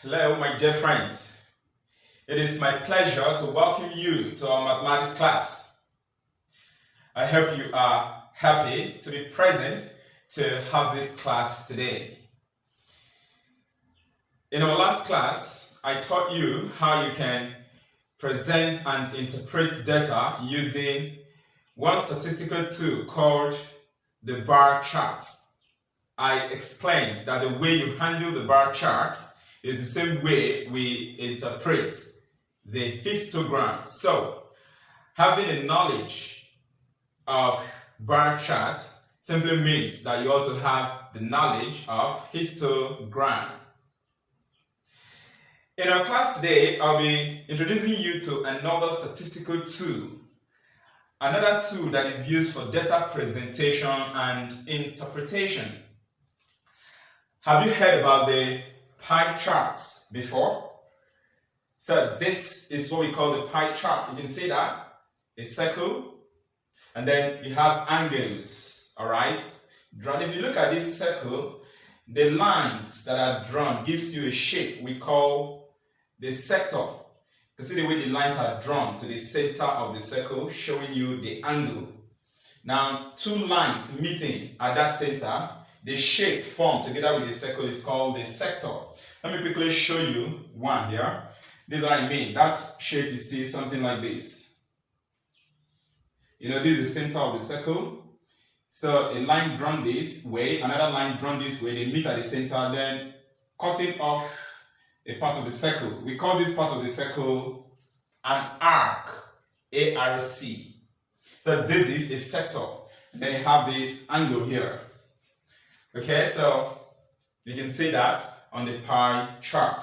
Hello, my dear friends. It is my pleasure to welcome you to our mathematics class. I hope you are happy to be present to have this class today. In our last class, I taught you how you can present and interpret data using one statistical tool called the bar chart. I explained that the way you handle the bar chart is the same way we interpret the histogram. So, having a knowledge of bar chart simply means that you also have the knowledge of histogram. In our class today, I'll be introducing you to another statistical tool, another tool that is used for data presentation and interpretation. Have you heard about the pie charts before? So this is what we call the pie chart. You can see that, a circle, and then you have angles, all right? If you look at this circle, the lines that are drawn gives you a shape we call the sector. You see the way the lines are drawn to the center of the circle, showing you the angle. Now, two lines meeting at that center, the shape formed together with the circle is called the sector. Let me quickly show you one here. This is what I mean. That shape you see something like this. This is the center of the circle. So a line drawn this way, another line drawn this way, they meet at the center, then cutting off a part of the circle. We call this part of the circle an arc, A-R-C. So this is a sector. Then you have this angle here. Okay, so you can see that on the pie chart.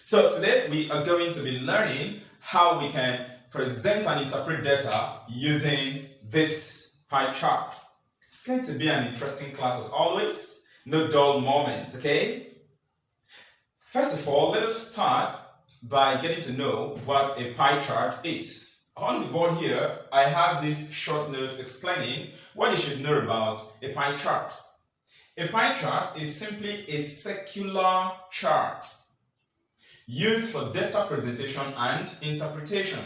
So today we are going to be learning how we can present and interpret data using this pie chart. It's going to be an interesting class as always. No dull moment, okay? First of all, let us start by getting to know what a pie chart is. On the board here, I have this short note explaining what you should know about a pie chart. A pie chart is simply a circular chart used for data presentation and interpretation.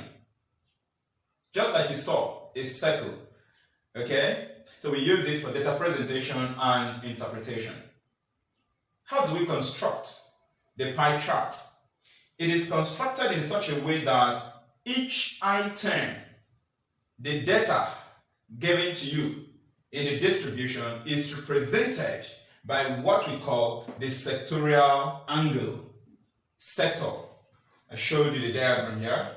Just like you saw, a circle. Okay? So we use it for data presentation and interpretation. How do we construct the pie chart? It is constructed in such a way that each item, the data given to you in a distribution, is represented by what we call the sectorial angle. Sector. I showed you the diagram here.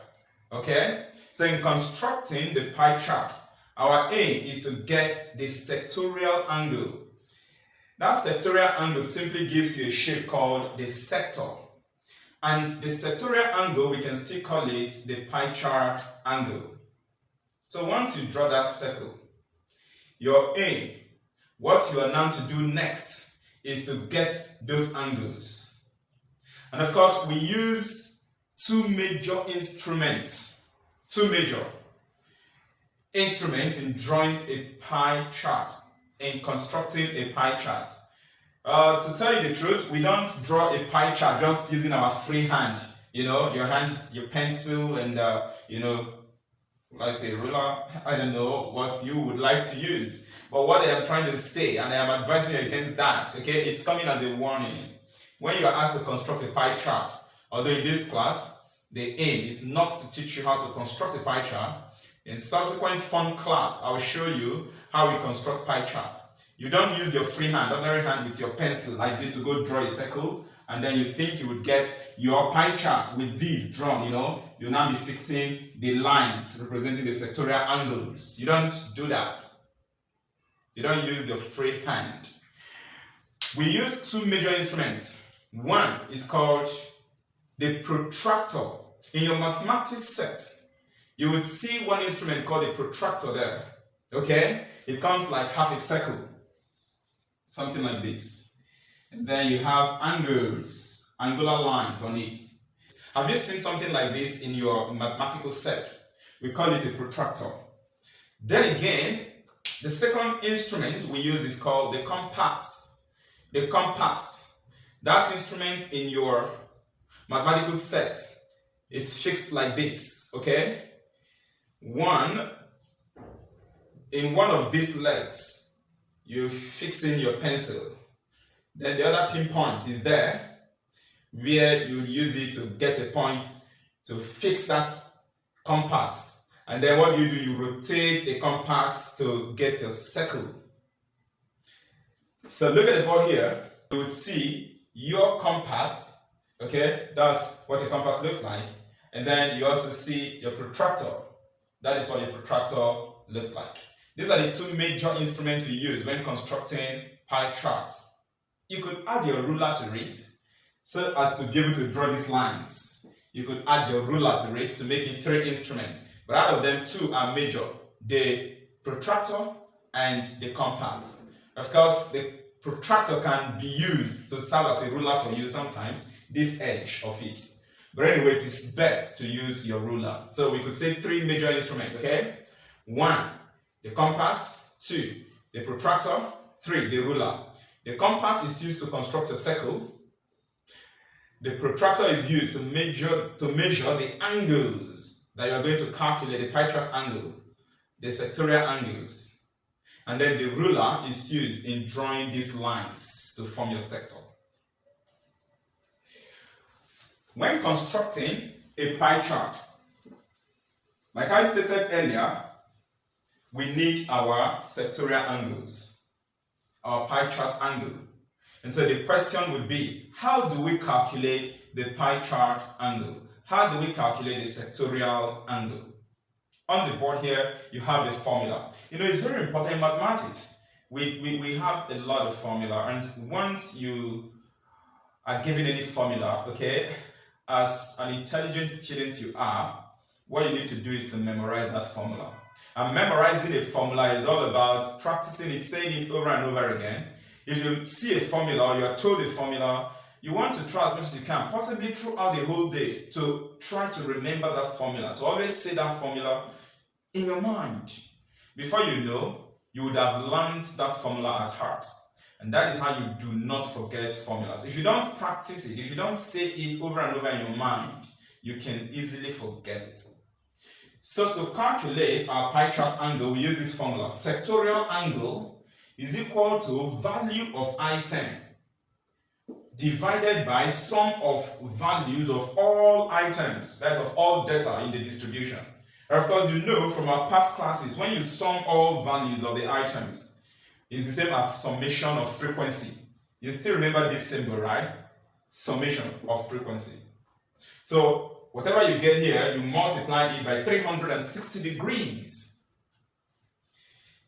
Okay? So in constructing the pie chart, our aim is to get the sectorial angle. That sectorial angle simply gives you a shape called the sector. And the sectorial angle, we can still call it the pie chart angle. So once you draw that circle, your aim, what you are now to do next, is to get those angles. And of course, we use two major instruments in drawing a pie chart, in constructing a pie chart. To tell you the truth, we don't draw a pie chart just using our free hand. Your hand, your pencil, and let's say ruler. I don't know what you would like to use. But what I am trying to say, and I am advising you against that, okay, it's coming as a warning. When you are asked to construct a pie chart, although in this class, the aim is not to teach you how to construct a pie chart, in subsequent fun class, I'll show you how we construct pie chart. You don't use your free hand, ordinary hand with your pencil like this to go draw a circle, and then you think you would get your pie chart with these drawn, you'll now be fixing the lines representing the sectorial angles. You don't do that. You don't use your free hand. We use two major instruments. One is called the protractor. In your mathematics set, you would see one instrument called a protractor there. Okay? It comes like half a circle. Something like this. And then you have angles, angular lines on it. Have you seen something like this in your mathematical set? We call it a protractor. Then again, the second instrument we use is called the compass. The compass. That instrument in your mathematical set, it's fixed like this, okay? In one of these legs, you fix in your pencil. Then the other pinpoint is there, where you use it to get a point to fix that compass. And then what you do, you rotate the compass to get your circle. So look at the board here. You would see your compass, okay? That's what a compass looks like. And then you also see your protractor. That is what your protractor looks like. These are the two major instruments we use when constructing pie charts. You could add your ruler to it so as to be able to draw these lines. You could add your ruler to it to make it 3 instruments. But out of them, 2 are major: the protractor and the compass. Of course, the protractor can be used to serve as a ruler for you sometimes, this edge of it. But anyway, it is best to use your ruler. So we could say 3 major instruments, okay? 1, the compass. 2, the protractor. 3, the ruler. The compass is used to construct a circle. The protractor is used to measure the angles that you are going to calculate, the pie chart angle, the sectorial angles. And then the ruler is used in drawing these lines to form your sector. When constructing a pie chart, like I stated earlier, we need our sectorial angles, our pie chart angle. And so the question would be, how do we calculate the pie chart angle? How do we calculate the sectorial angle? On the board here, you have the formula. You know, it's very important in mathematics. We have a lot of formula, and once you are given any formula, okay, as an intelligent student you are, what you need to do is to memorize that formula. And memorizing a formula is all about practicing it, saying it over and over again. If you see a formula or you are told a formula, you want to try as much as you can, possibly throughout the whole day, to try to remember that formula, to always say that formula in your mind. Before you know, you would have learned that formula at heart. And that is how you do not forget formulas. If you don't practice it, if you don't say it over and over in your mind, you can easily forget it. So to calculate our pie chart angle, we use this formula. Sectorial angle is equal to value of item divided by sum of values of all items, that's of all data in the distribution. And of course, you know from our past classes, when you sum all values of the items, it's the same as summation of frequency. You still remember this symbol, right? Summation of frequency. So whatever you get here, you multiply it by 360 degrees.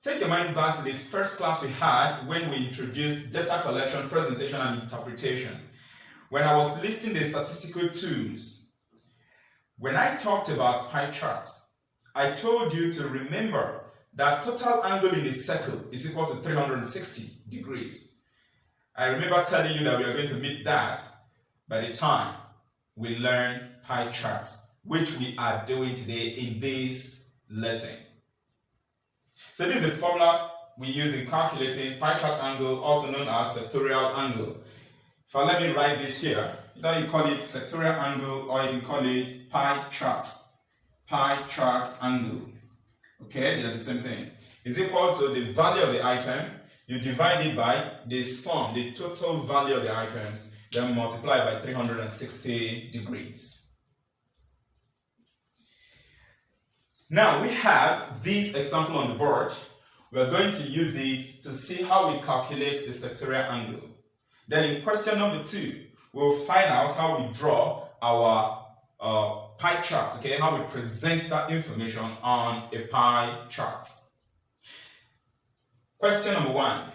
Take your mind back to the first class we had when we introduced data collection, presentation, and interpretation. When I was listing the statistical tools, when I talked about pie charts, I told you to remember that total angle in a circle is equal to 360 degrees. I remember telling you that we are going to meet that by the time we learn pie charts, which we are doing today in this lesson. So this is the formula we use in calculating pie chart angle, also known as sectorial angle. If I let me write this here, either you call it sectorial angle or you can call it pie chart angle. Okay, they're the same thing. It's equal to the value of the item, you divide it by the sum, the total value of the items, then multiply by 360 degrees. Now we have this example on the board. We're going to use it to see how we calculate the sectorial angle. Then in question number 2, we'll find out how we draw our pie chart, okay, how we present that information on a pie chart. Question number 1.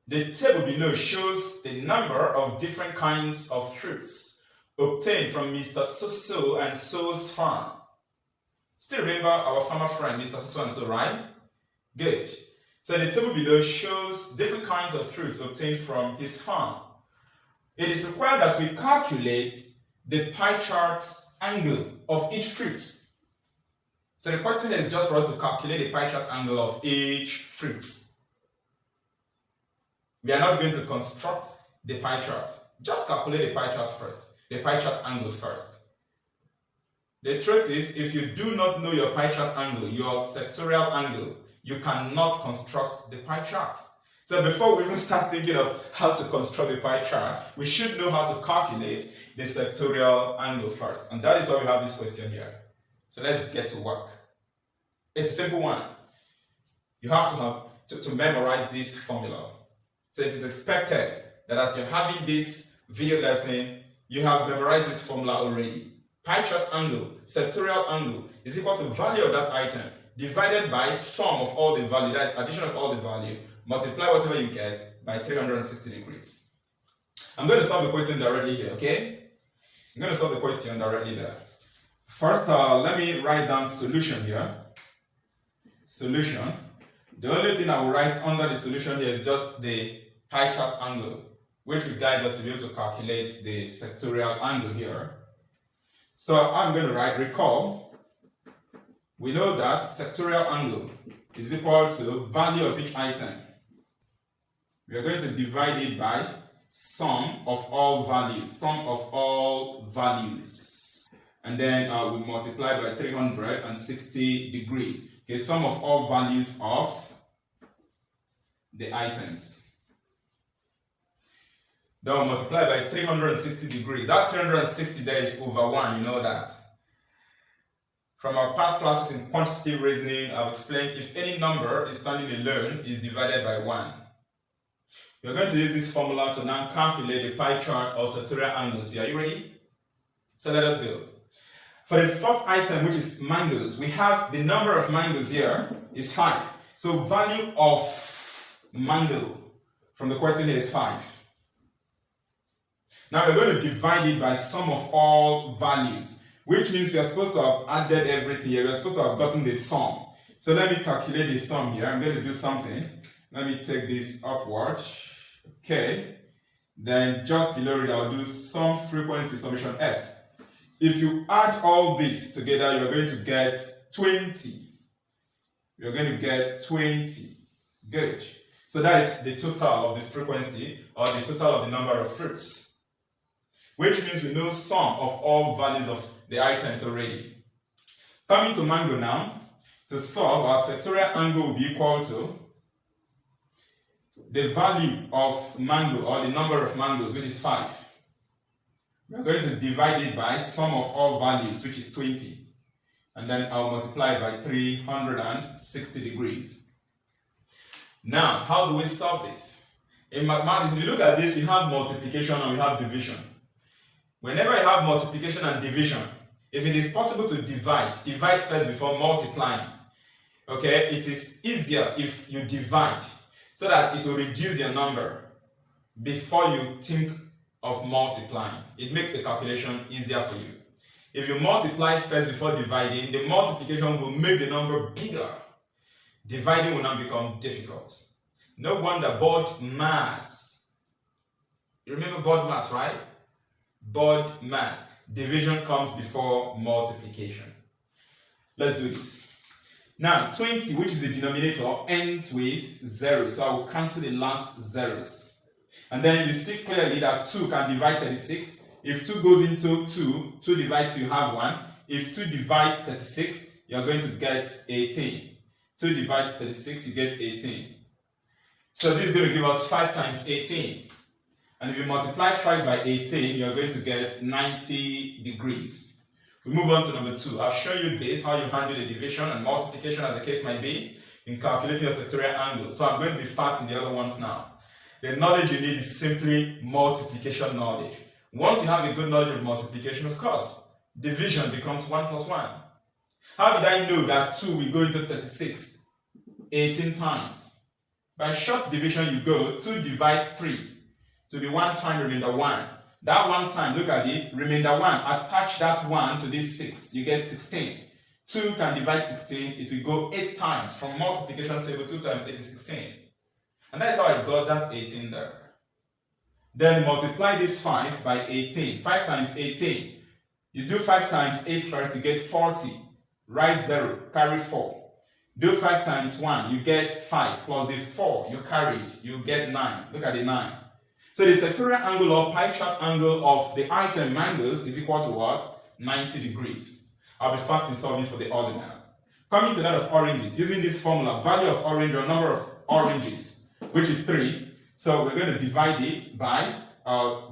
The table below shows the number of different kinds of fruits obtained from Mr. So and so's farm. Still remember our farmer friend, Mr. So and so, right? Good. So the table below shows different kinds of fruits obtained from his farm. It is required that we calculate the pie chart angle of each fruit. So the question is just for us to calculate the pie chart angle of each fruit. We are not going to construct the pie chart. just calculate the pie chart first, the pie chart angle first. The truth is, if you do not know your pie chart angle, your sectorial angle, you cannot construct the pie chart. So before we even start thinking of how to construct the pie chart, we should know how to calculate the sectorial angle first. And that is why we have this question here. So let's get to work. It's a simple one. You have to memorize this formula. So it is expected that as you're having this video lesson, you have memorized this formula already. Pie chart angle, sectorial angle is equal to value of that item divided by sum of all the value, that is addition of all the value, multiply whatever you get by 360 degrees. I'm going to solve the question directly here, okay? I'm going to solve the question directly there. First, let me write down solution here. Solution. The only thing I will write under the solution here is just the pie chart angle, which will guide us to be able to calculate the sectorial angle here. So I'm going to write, recall, we know that sectorial angle is equal to value of each item. We are going to divide it by sum of all values, sum of all values. And then we multiply by 360 degrees. Okay, sum of all values of the items. Then we'll multiply by 360 degrees. That 360 there is over 1, you know that. From our past classes in quantitative reasoning, I've explained if any number is standing alone is divided by 1. We're going to use this formula to now calculate the pie chart or sectorial angles. Are you ready? So let us go. For the first item, which is mangoes, we have the number of mangoes here is 5. So value of mango from the question here is 5. Now we're going to divide it by sum of all values, which means we are supposed to have added everything here. We are supposed to have gotten the sum. So let me calculate the sum here. I'm going to do something. Let me take this upward. Okay. Then just below it, I'll do sum frequency summation f. If you add all this together, you're going to get 20. You're going to get 20. Good. So that is the total of the frequency or the total of the number of fruits. Which means we know sum of all values of the items already. Coming to mango now, to solve, our sectorial angle will be equal to the value of mango or the number of mangoes, which is 5. We're going to divide it by sum of all values, which is 20. And then I'll multiply by 360 degrees. Now, how do we solve this? In mathematics, if you look at this, we have multiplication and we have division. Whenever you have multiplication and division, if it is possible to divide first before multiplying. Okay, it is easier if you divide so that it will reduce your number before you think of multiplying. It makes the calculation easier for you. If you multiply first before dividing, the multiplication will make the number bigger. Dividing will now become difficult. No wonder BOD/MAS. You remember BOD/MAS, right? BOD/MAS. Division comes before multiplication. Let's do this. Now, 20, which is the denominator, ends with 0. So I will cancel the last zeros. And then you see clearly that 2 can divide 36. If 2 goes into 2, 2 divides 2, you have 1. If 2 divides 36, you're going to get 18. 2 divides 36, you get 18. So this is going to give us 5 times 18. And if you multiply 5 by 18, you're going to get 90 degrees. We move on to number 2. I've shown you this, how you handle the division and multiplication as the case might be in calculating your sectorial angle. So I'm going to be fast in the other ones now. The knowledge you need is simply multiplication knowledge. Once you have a good knowledge of multiplication, of course, division becomes 1 plus 1. How did I know that 2 will go into 36 18 times? By short division, you go 2 divides 3 to be 1 time remainder 1. That 1 time, look at it, remainder 1, attach that 1 to this 6, you get 16. 2 can divide 16, it will go 8 times. From multiplication table, 2 times 8 is 16. And that's how I got that 18 there. Then multiply this 5 by 18. 5 times 18. You do 5 times 8 first, you get 40. Write 0, carry 4. Do 5 times 1, you get 5. Plus the 4 you carried, you get 9. Look at the 9. So the sectorial angle or pie chart angle of the item mangoes is equal to what? 90 degrees. I'll be fast in solving for the other now. Coming to that of oranges, using this formula, value of orange or number of oranges, which is 3. So we're going to divide it by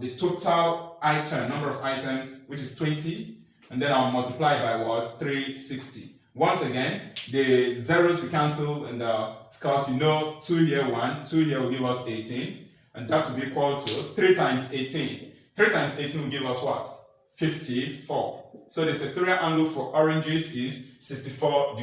the total item, number of items, which is 20, and then I'll multiply by what? 360. Once again, the zeros we cancel, and of course, you know, 2 here, 1, 2 here will give us 18, and that will be equal to 3 times 18. 3 times 18 will give us what? 54. So the sectorial angle for oranges is 54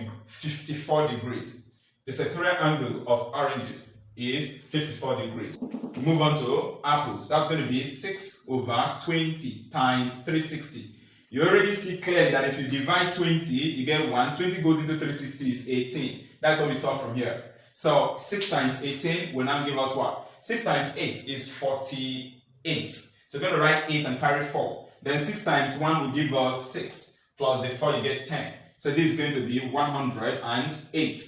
degrees. The sectorial angle of oranges is 54 degrees. Move on to apples. That's going to be 6 over 20 times 360. You already see clearly that if you divide 20, you get 1. 20 goes into 360 is 18. That's what we saw from here. So 6 times 18 will now give us what? 6 times 8 is 48. So we're going to write 8 and carry 4. Then 6 times 1 will give us 6. Plus the 4, you get 10. So this is going to be 108.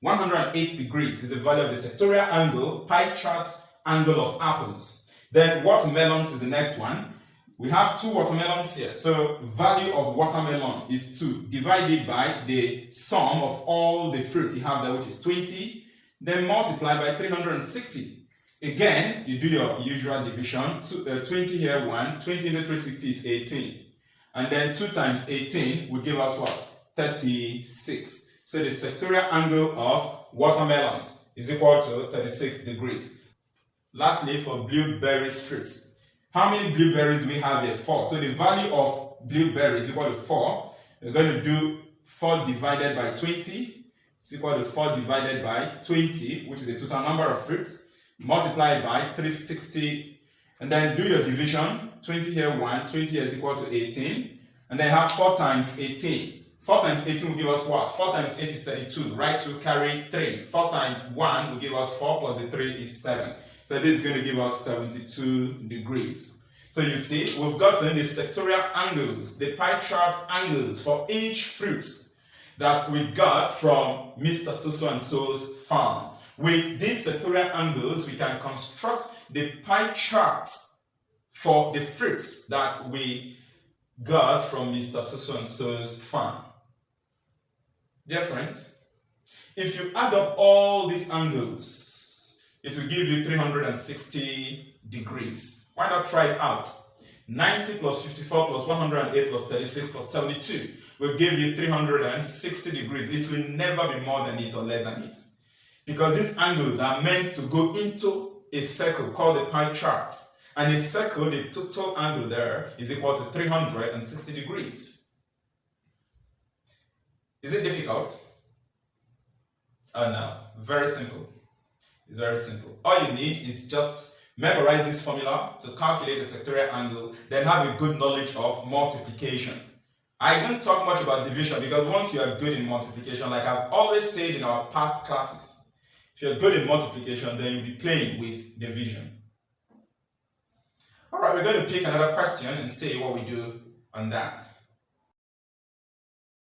108 degrees is the value of the sectorial angle, pie chart angle of apples. Then watermelons is the next one. We have 2 watermelons here. So value of watermelon is 2. Divided by the sum of all the fruits you have there, which is 20. Then multiply by 360. Again, you do your usual division. 20 here, 1. 20 into 360 is 18. And then 2 times 18 will give us what? 36. So the sectorial angle of watermelons is equal to 36 degrees. Lastly, for blueberries fruits. How many blueberries do we have here? 4. So the value of blueberry is equal to 4. We're going to do 4 divided by 20. It's equal to 4 divided by 20, which is the total number of fruits. Multiply by 360. And then do your division. 20 here, 1. 20 here is equal to 18. And then have 4 times 18. 4 times 18 will give us what? 4 times 8 is 32. Right to carry 3. 4 times 1 will give us 4 plus the 3 is 7. So this is going to give us 72 degrees. So you see, we've gotten the sectorial angles, the pie chart angles for each fruit that we got from Mr. So-and-so's farm. With these sectorial angles, we can construct the pie chart for the fruits that we got from Mr. So-and-so's farm. Dear friends, if you add up all these angles, it will give you 360 degrees. Why not try it out? 90 plus 54 plus 108 plus 36 plus 72 will give you 360 degrees. It will never be more than it or less than it. Because these angles are meant to go into a circle called the pie chart. And a circle, the total angle there is equal to 360 degrees. Is it difficult? Oh no, very simple. It's very simple. All you need is just memorize this formula to calculate the sectorial angle, then have a good knowledge of multiplication. I don't talk much about division because once you are good in multiplication, like I've always said in our past classes, if you're good in multiplication, then you'll be playing with division. Alright, we're going to pick another question and see what we do on that.